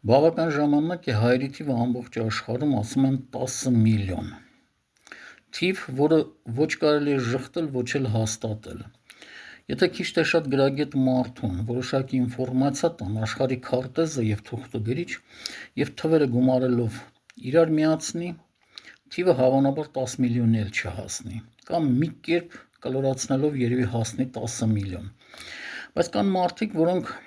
Բավական ժամանակ է հայերի թիվը ամբողջ աշխարհում ասում են 10 միլիոն։ Թիվ, որը ոչ կարելի է ժխտել, ոչ էլ հաստատել։ Եթե քիչ թե շատ գրագետ մարդուն որոշակի ինֆորմացիա տան աշխարհի քարտեզը եւ թուղթogrիչ եւ թվերը գումարելով իրար միացնի, թիվը հավանաբար 10 միլիոնի էլ չհասնի, կամ մի կերպ կլորացնելով երևի հասնի 10 միլիոն։ Բայց կան մարդիկ, որոնք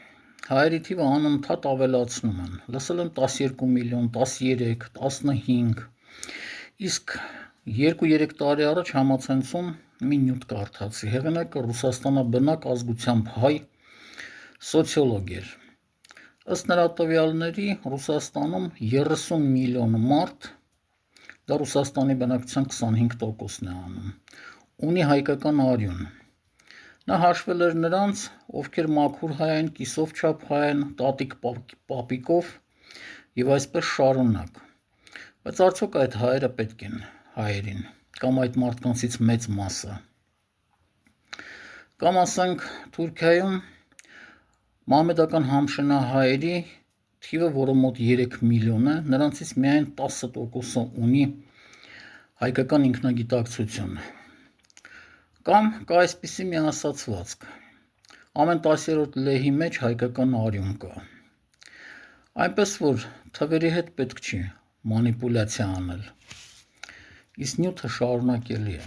հայերի թիվը անընդհատ ավելացնում են, լսել եմ 12 միլիոն, 13, 15, իսկ 2-3 տարի առաջ համացանցում մի նյութ կարդացի, հեղինակը Ռուսաստանաբնակ ազգությամբ հայ սոցիոլոգ էր։ Ըստ նրա տվյալների Ռուսաստանում 30 միլիոն մարդ, դա Ռուսաստանի բնակչության 25%-ն է անում, ունի հայկական արյուն։ Նա հաշվել էր նրանց, ովքեր մաքուր հայ են, կիսով չափ հայ են, տատիկ պապիկով եւ այսպես շարունակ։ Բայց արդյոք այդ հայերը պետք են հայերին, կամ այդ մարդկանցից մեծ մասը։ Կամ ասենք Թուրքիայում մահմեդական համշենահայերի թիվը, որը մոտ 3 միլիոն է, նրանցից միայն 10%-ը ունի հայկական ինքնագիտակցություն։ Կամ կա այսպիսի մի ասացվածք. ամեն 10-րդ լեհի մեջ հայկական արյուն կա։ Այնպես որ թվերի հետ պետք չի մանիպուլյացիա անել։ Իսկ նյութը շարունակելի է։